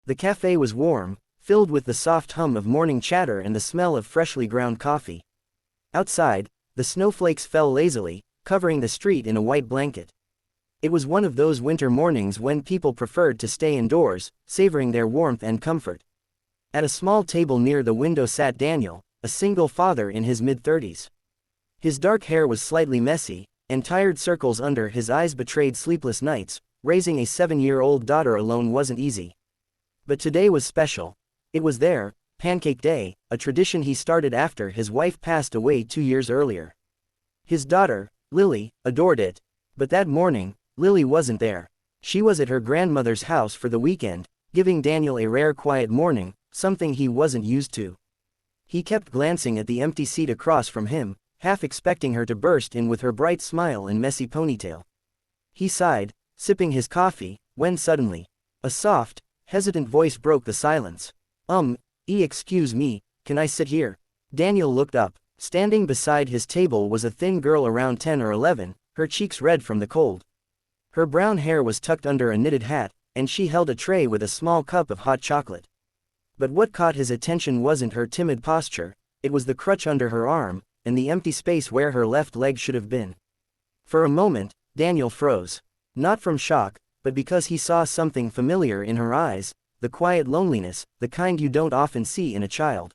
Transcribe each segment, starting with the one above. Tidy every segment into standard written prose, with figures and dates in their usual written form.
The cafe was warm, filled with the soft hum of morning chatter and the smell of freshly ground coffee. Outside, the snowflakes fell lazily, covering the street in a white blanket. It was one of those winter mornings when people preferred to stay indoors, savoring their warmth and comfort. At a small table near the window sat Daniel, a single father in his mid-30s. His dark hair was slightly messy, and tired circles under his eyes betrayed sleepless nights. Raising a 7-year-old daughter alone wasn't easy. But today was special. It was their Pancake Day, a tradition he started after his wife passed away 2 years earlier. His daughter, Lily, adored it. But that morning, Lily wasn't there. She was at her grandmother's house for the weekend, giving Daniel a rare quiet morning, something he wasn't used to. He kept glancing at the empty seat across from him, half expecting her to burst in with her bright smile and messy ponytail. He sighed, sipping his coffee, when suddenly, a soft, hesitant voice broke the silence. Excuse me, can I sit here? Daniel looked up. Standing beside his table was a thin girl around 10 or 11, her cheeks red from the cold. Her brown hair was tucked under a knitted hat, and she held a tray with a small cup of hot chocolate. But what caught his attention wasn't her timid posture, it was the crutch under her arm, and the empty space where her left leg should have been. For a moment, Daniel froze. Not from shock, but because he saw something familiar in her eyes, the quiet loneliness, the kind you don't often see in a child.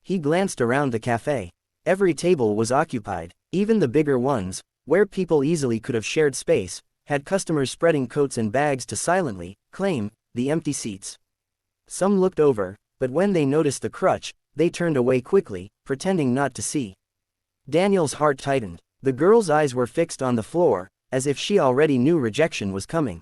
He glanced around the cafe. Every table was occupied, even the bigger ones, where people easily could have shared space, had customers spreading coats and bags to silently claim the empty seats. Some looked over, but when they noticed the crutch, they turned away quickly, pretending not to see. Daniel's heart tightened. The girl's eyes were fixed on the floor, as if she already knew rejection was coming.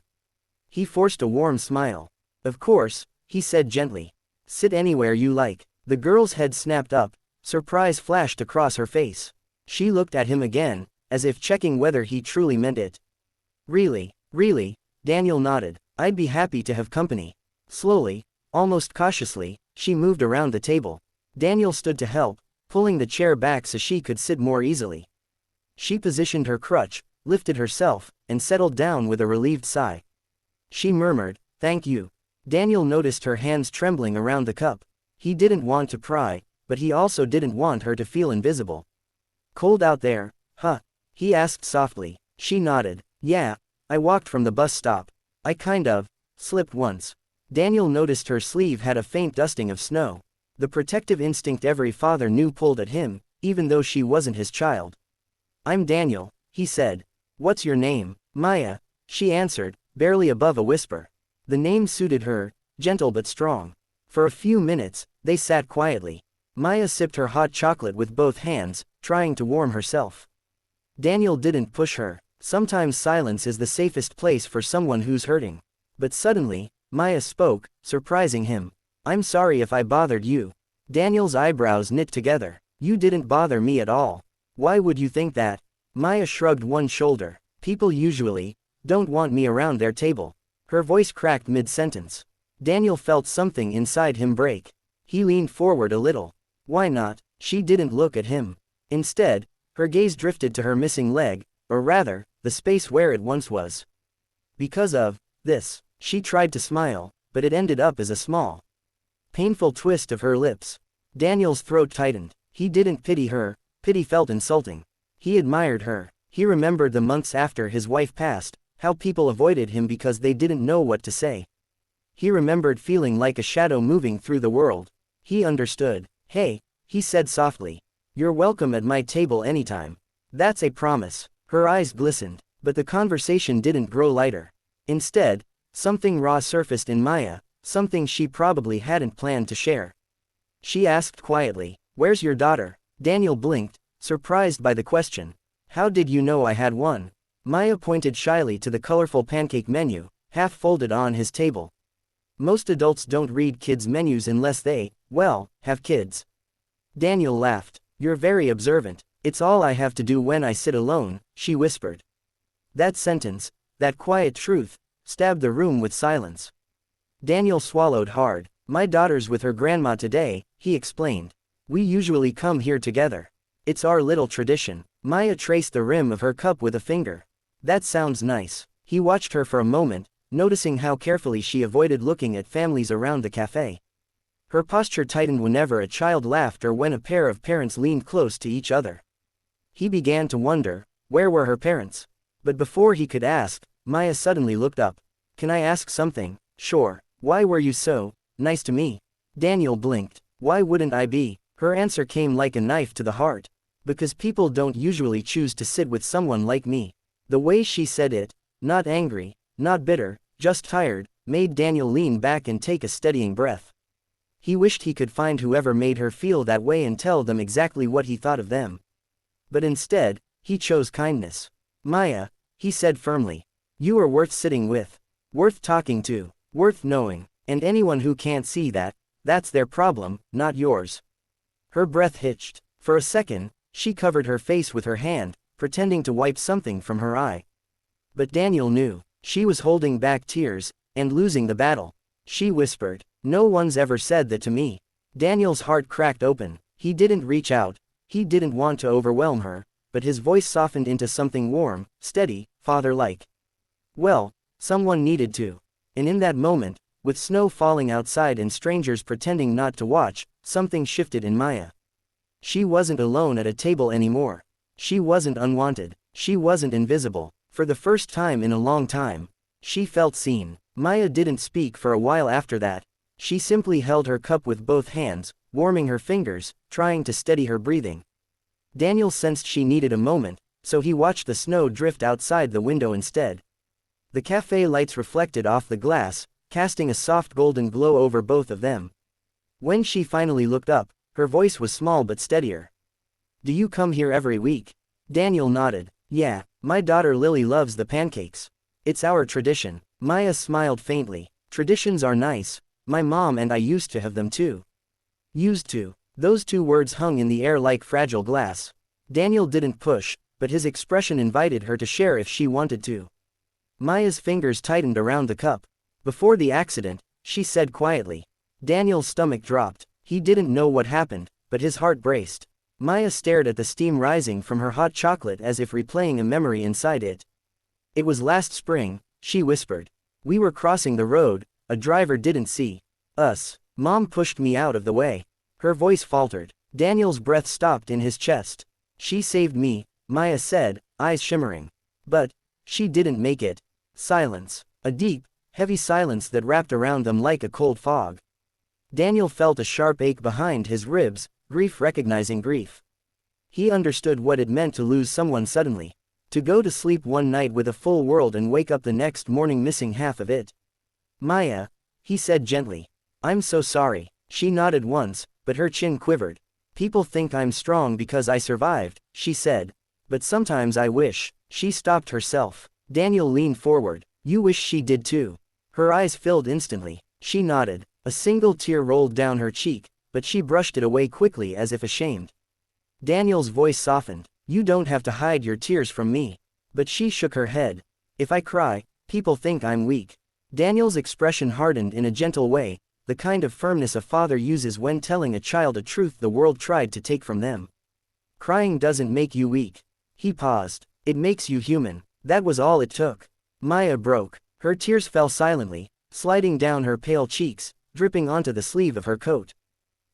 He forced a warm smile. Of course, he said gently. Sit anywhere you like. The girl's head snapped up, surprise flashed across her face. She looked at him again, as if checking whether he truly meant it. Really, Daniel nodded. I'd be happy to have company. Slowly, almost cautiously, she moved around the table. Daniel stood to help, pulling the chair back so she could sit more easily. She positioned her crutch, lifted herself, and settled down with a relieved sigh. She murmured, "Thank you." Daniel noticed her hands trembling around the cup. He didn't want to pry, but he also didn't want her to feel invisible. "Cold out there, huh?" he asked softly. She nodded. "Yeah, I walked from the bus stop. I kind of slipped once." Daniel noticed her sleeve had a faint dusting of snow. The protective instinct every father knew pulled at him, even though she wasn't his child. "I'm Daniel," he said. "What's your name?" "Maya," she answered, barely above a whisper. The name suited her, gentle but strong. For a few minutes, they sat quietly. Maya sipped her hot chocolate with both hands, trying to warm herself. Daniel didn't push her. Sometimes silence is the safest place for someone who's hurting. But suddenly, Maya spoke, surprising him. "I'm sorry if I bothered you." Daniel's eyebrows knit together. "You didn't bother me at all. Why would you think that?" Maya shrugged one shoulder. "People usually don't want me around their table." Her voice cracked mid-sentence. Daniel felt something inside him break. He leaned forward a little. "Why not?" She didn't look at him. Instead, her gaze drifted to her missing leg, or rather, the space where it once was. "Because of this." She tried to smile, but it ended up as a small, painful twist of her lips. Daniel's throat tightened. He didn't pity her, pity felt insulting. He admired her. He remembered the months after his wife passed, how people avoided him because they didn't know what to say. He remembered feeling like a shadow moving through the world. He understood. "Hey," he said softly. "You're welcome at my table anytime." "That's a promise." Her eyes glistened, but the conversation didn't grow lighter. Instead, something raw surfaced in Maya, something she probably hadn't planned to share. She asked quietly, "Where's your daughter?" Daniel blinked, surprised by the question. "How did you know I had one?" Maya pointed shyly to the colorful pancake menu, half folded on his table. "Most adults don't read kids' menus unless they, well, have kids." Daniel laughed. "You're very observant. It's all I have to do when I sit alone," she whispered. That sentence, that quiet truth, stabbed the room with silence. Daniel swallowed hard. "My daughter's with her grandma today," he explained. "We usually come here together. It's our little tradition." Maya traced the rim of her cup with a finger. "That sounds nice." He watched her for a moment, noticing how carefully she avoided looking at families around the café. Her posture tightened whenever a child laughed or when a pair of parents leaned close to each other. He began to wonder, where were her parents? But before he could ask, Maya suddenly looked up. Can I ask something? Sure. Why were you so nice to me? Daniel blinked. Why wouldn't I be? Her answer came like a knife to the heart. Because people don't usually choose to sit with someone like me. The way she said it, not angry, not bitter, just tired, made Daniel lean back and take a steadying breath. He wished he could find whoever made her feel that way and tell them exactly what he thought of them. But instead, he chose kindness. Maya, he said firmly. You are worth sitting with. Worth talking to. Worth knowing. And anyone who can't see that, that's their problem, not yours. Her breath hitched. For a second, she covered her face with her hand, pretending to wipe something from her eye. But Daniel knew. She was holding back tears, and losing the battle. She whispered, no one's ever said that to me. Daniel's heart cracked open. He didn't reach out. He didn't want to overwhelm her, but his voice softened into something warm, steady, father-like. Well, someone needed to. And in that moment, with snow falling outside and strangers pretending not to watch, something shifted in Maya. She wasn't alone at a table anymore. She wasn't unwanted. She wasn't invisible. For the first time in a long time, she felt seen. Maya didn't speak for a while after that. She simply held her cup with both hands, warming her fingers, trying to steady her breathing. Daniel sensed she needed a moment, so he watched the snow drift outside the window instead. The cafe lights reflected off the glass, casting a soft golden glow over both of them. When she finally looked up, her voice was small but steadier. Do you come here every week? Daniel nodded. Yeah, my daughter Lily loves the pancakes. It's our tradition. Maya smiled faintly. Traditions are nice. My mom and I used to have them too. Used to. Those two words hung in the air like fragile glass. Daniel didn't push, but his expression invited her to share if she wanted to. Maya's fingers tightened around the cup. Before the accident, she said quietly. Daniel's stomach dropped. He didn't know what happened, but his heart braced. Maya stared at the steam rising from her hot chocolate as if replaying a memory inside it. It was last spring, she whispered. We were crossing the road, a driver didn't see us. Mom pushed me out of the way. Her voice faltered. Daniel's breath stopped in his chest. She saved me, Maya said, eyes shimmering. But she didn't make it. Silence. A deep, heavy silence that wrapped around them like a cold fog. Daniel felt a sharp ache behind his ribs, grief recognizing grief. He understood what it meant to lose someone suddenly. To go to sleep one night with a full world and wake up the next morning missing half of it. Maya, he said gently. I'm so sorry. She nodded once, but her chin quivered. People think I'm strong because I survived, she said. But sometimes I wish. She stopped herself. Daniel leaned forward. You wish she did too. Her eyes filled instantly. She nodded. A single tear rolled down her cheek, but she brushed it away quickly as if ashamed. Daniel's voice softened. You don't have to hide your tears from me. But she shook her head. If I cry, people think I'm weak. Daniel's expression hardened in a gentle way, the kind of firmness a father uses when telling a child a truth the world tried to take from them. Crying doesn't make you weak. He paused. It makes you human. That was all it took. Maya broke. Her tears fell silently, sliding down her pale cheeks, dripping onto the sleeve of her coat.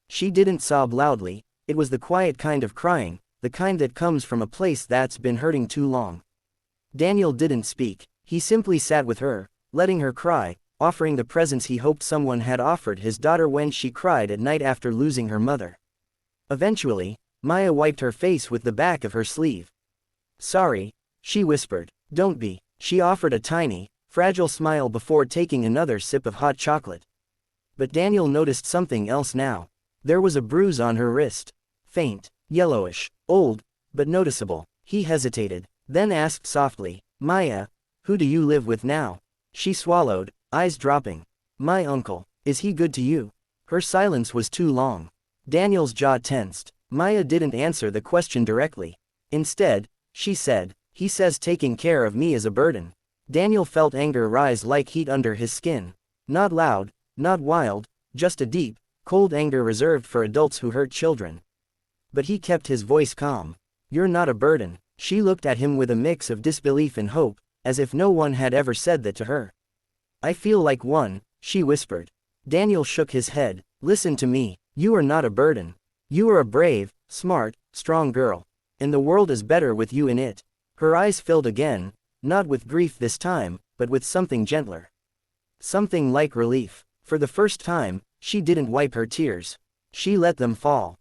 She didn't sob loudly. It was the quiet kind of crying, the kind that comes from a place that's been hurting too long. Daniel didn't speak. He simply sat with her, letting her cry, offering the presence he hoped someone had offered his daughter when she cried at night after losing her mother. Eventually, Maya wiped her face with the back of her sleeve. Sorry, she whispered. Don't be. She offered a tiny, fragile smile before taking another sip of hot chocolate. But Daniel noticed something else now. There was a bruise on her wrist. Faint, yellowish, old, but noticeable. He hesitated, then asked softly, Maya, who do you live with now? She swallowed, eyes dropping. My uncle. Is he good to you? Her silence was too long. Daniel's jaw tensed. Maya didn't answer the question directly. Instead, she said, he says taking care of me is a burden. Daniel felt anger rise like heat under his skin. Not loud, not wild, just a deep, cold anger reserved for adults who hurt children. But he kept his voice calm. You're not a burden. She looked at him with a mix of disbelief and hope, as if no one had ever said that to her. I feel like one, she whispered. Daniel shook his head. Listen to me, you are not a burden. You are a brave, smart, strong girl. And the world is better with you in it. Her eyes filled again, not with grief this time, but with something gentler. Something like relief. For the first time, she didn't wipe her tears. She let them fall.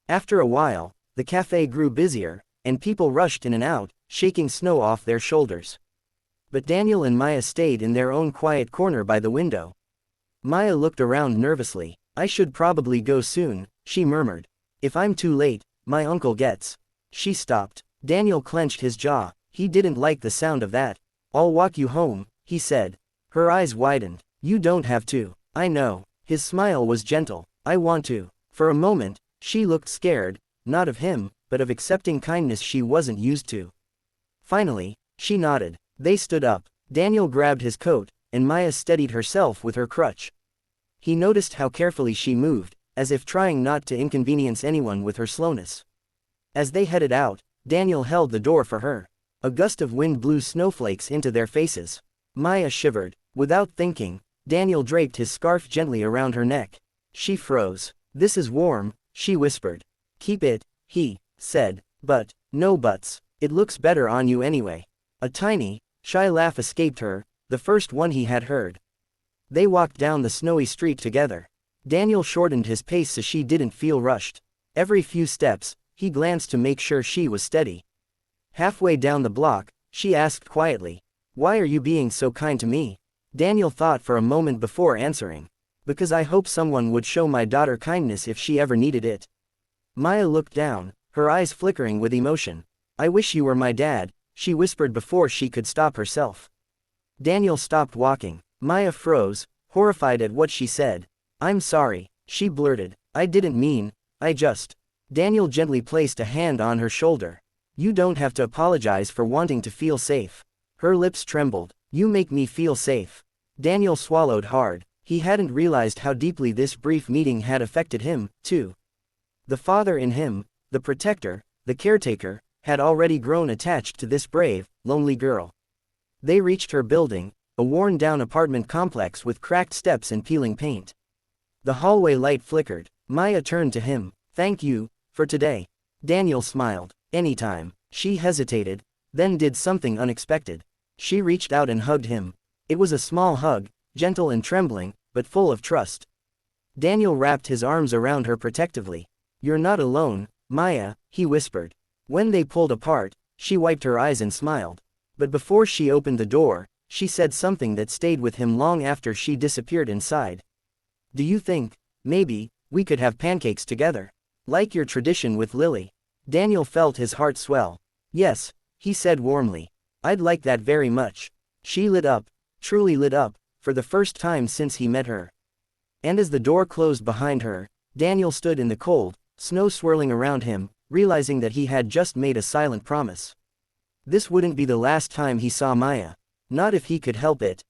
After a while, the cafe grew busier, and people rushed in and out, shaking snow off their shoulders. But Daniel and Maya stayed in their own quiet corner by the window. Maya looked around nervously. I should probably go soon, she murmured. If I'm too late, my uncle gets. She stopped. Daniel clenched his jaw. He didn't like the sound of that. I'll walk you home, he said. Her eyes widened. You don't have to. I know. His smile was gentle. I want to. For a moment, she looked scared, not of him, but of accepting kindness she wasn't used to. Finally, she nodded. They stood up. Daniel grabbed his coat, and Maya steadied herself with her crutch. He noticed how carefully she moved, as if trying not to inconvenience anyone with her slowness. As they headed out, Daniel held the door for her. A gust of wind blew snowflakes into their faces. Maya shivered. Without thinking, Daniel draped his scarf gently around her neck. She froze. This is warm, she whispered. Keep it, he said. But, no buts. It looks better on you anyway. A tiny, shy laugh escaped her, the first one he had heard. They walked down the snowy street together. Daniel shortened his pace so she didn't feel rushed. Every few steps, he glanced to make sure she was steady. Halfway down the block, she asked quietly, "Why are you being so kind to me?" Daniel thought for a moment before answering. "Because I hope someone would show my daughter kindness if she ever needed it." Maya looked down, her eyes flickering with emotion. "I wish you were my dad," she whispered before she could stop herself. Daniel stopped walking. Maya froze, horrified at what she said. "I'm sorry," she blurted. "I didn't mean, I just..." Daniel gently placed a hand on her shoulder. "You don't have to apologize for wanting to feel safe." Her lips trembled. "You make me feel safe." Daniel swallowed hard. He hadn't realized how deeply this brief meeting had affected him, too. The father in him, the protector, the caretaker, had already grown attached to this brave, lonely girl. They reached her building, a worn-down apartment complex with cracked steps and peeling paint. The hallway light flickered. Maya turned to him. "Thank you, for today." Daniel smiled. "Anytime." She hesitated, then did something unexpected. She reached out and hugged him. It was a small hug, gentle and trembling, but full of trust. Daniel wrapped his arms around her protectively. "You're not alone, Maya," he whispered. When they pulled apart, she wiped her eyes and smiled. But before she opened the door, she said something that stayed with him long after she disappeared inside. "Do you think, maybe, we could have pancakes together? Like your tradition with Lily?" Daniel felt his heart swell. "Yes," he said warmly. "I'd like that very much." She lit up, truly lit up, for the first time since he met her. And as the door closed behind her, Daniel stood in the cold, snow swirling around him, realizing that he had just made a silent promise. This wouldn't be the last time he saw Maya. Not if he could help it.